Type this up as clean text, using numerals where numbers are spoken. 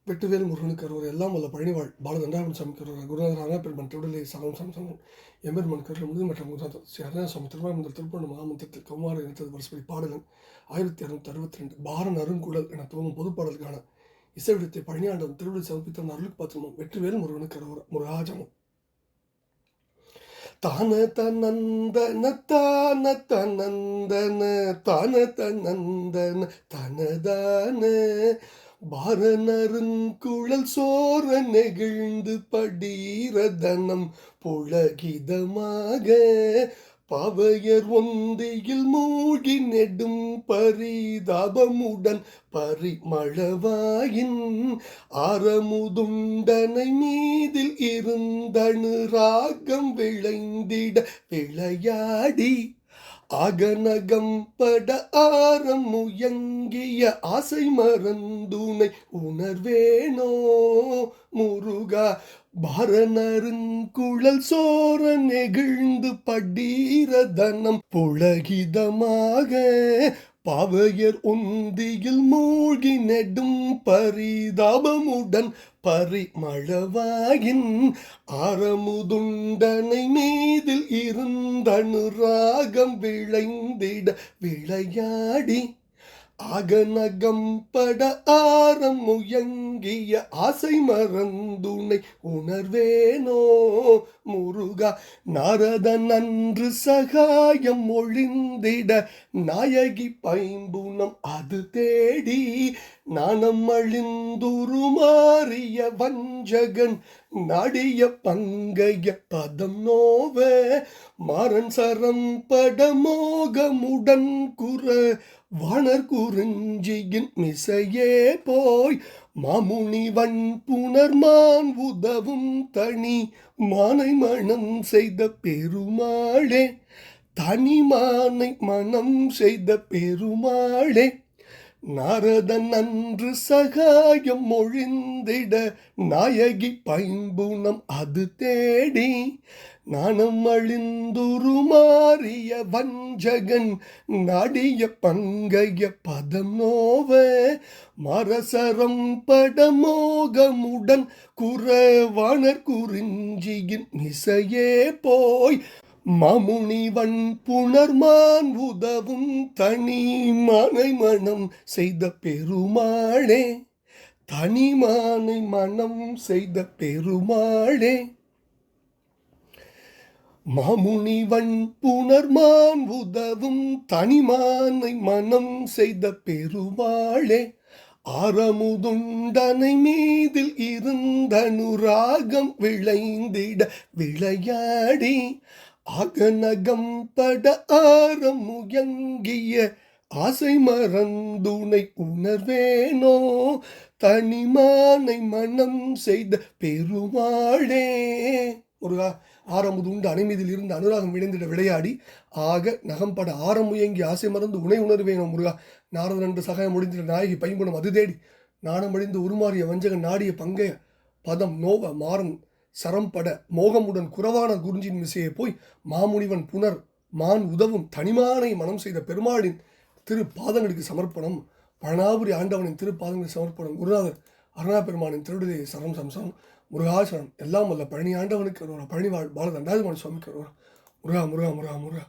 வெற்றிவேல் முருகனுக்கு அருவர் எல்லாம் வல்ல பழனிவாழ் பாலதண்டாரன் சாமிக்கு அருவர் குருநாதர் அருணாபெருமான் திருவிடலை சகம் சம்சமன் எம்பெருமான் கருள் முழுது மற்றும் குருநாதர் ஸ்ரீ அருணாசாமி திருவாரூர் திருப்பூர் மகாமந்திரத்தில் கௌமார இனத்தது வருஷப்படி பாடலன் 1662 பாரன் அருங்குழல் என துவங்கும் பொதுப்பாடலுக்கான இசைவிடத்தை பழனியாண்டவன் திருவிழை சமர்ப்பித்த அருளுக்கு பாத்திரமும் வெற்றிவேல் முருகனுக்கு அருவர் முருகாஜமும் தான தனந்தன தான தனந்தன தான தனந்தன தனதான பாரனருங்குழல் சோர நெகிழ்ந்து படிரதனம் புலகிதமாக பாவையர் ஒந்தையில் மூழ்கி நெடும் பரிதாபமுடன் பரிமளவாயின் ஆரமுதுண்டனை மீதில் இருந்தணு ராகம் விளைந்திட விளையாடி அகநகம் பட ஆரம் முயங்கிய ஆசை மறந்துனை உணர்வேனோ முருகா பாரனருங்குழல் சோர நெகிழ்ந்து படீரதனம் புலகிதமாக பாவையர் ஒந்தியில் மூழ்கி நெடும் பரிதாபமுடன் பரிமளவாயின் ஆரமுதுண்டனை மீதில் இருந்தணு ராகம் விளைந்திட விளையாடி அகநகம் பட ஆரம் முயங்கிய ஆசை மறந்துனை உணர்வேனோ முருகா நாரதன் அன்று சகாயம் ஒழிந்திட நாயகி பைம்புனம் அது தேடி நாணம் அழிந்துருமாறிய வஞ்சகன் நாடிய பங்கைய பதம் நோவ மாறன் சரம் பட மோகமுடன் குற வாணர் குறிஞ்சியின் மிசையே போய் மாமுனிவன் புனர்மான் உதவும் தனி மானை மனம் செய்த பெருமாளே தனிமானை மனம் செய்த பெருமாளே நாரதன் அன்று சகாயம் ஒழிந்திட நாயகி பைம்புனம் அது தேடி நாணம் அழிந்துருமாறிய வஞ்சகன் நாடிய பங்கைய பதம் நோவ மரசரம் படமோகமுடன் குறவாணர் குறிஞ்சியின் மிசையே போய் மாமுனிவன் புனர்மான் உதவும் தனி மானை மனம் செய்த பெருமாளே தனிமானை மனம் செய்த பெருமாளே மாமுனிவன் புனர்மான் உதவும் தனிமானை மனம் செய்த பெருமாளே ஆரமுதுண்டனை மீதில் இருந்தணு ராகம் விளைந்திட விளையாடி அகநகம் பட ஆரம் முயங்கிய ஆசை மறந்துனை உணர்வேனோ தனிமானை மனம் செய்த பெருமாளே முருகா ஆரமுதுண்டு அணைமீதில் இருந்து அனுராகம் விளைந்திட விளையாடி ஆக நகம்பட ஆரம் முயங்கி ஆசை மறந்து உனை உணர்வேனோ முருகா நாரதன் என்று சகாயம் முடிந்திட நாயகி பைம்புணம் அது தேடி நாணமழிந்து உருமாறிய வஞ்சகன் நாடிய பங்கைய பதம் நோவ மாறன் சரம்பட மோகமுடன் குறவான குறிஞ்சின் மிசையை போய் மாமுனிவன் புனர் மான் உதவும் தனிமானை மனம் செய்த பெருமாளின் திருப்பாதங்களுக்கு சமர்ப்பணம் பழனாபுரி ஆண்டவனின் திருப்பாதங்களுக்கு சமர்ப்பணம் குருநாதர் அருணாபெருமானின் திருவிடலை சரம் சம்சம் முருகாசனம் எல்லாம் வல்ல பழனி ஆண்டவனுக்கு வருவார் பழனிவாழ் பாலதண்டாதிமான சுவாமிக்கு வருவார் முருகா முருகா முருகா முருகா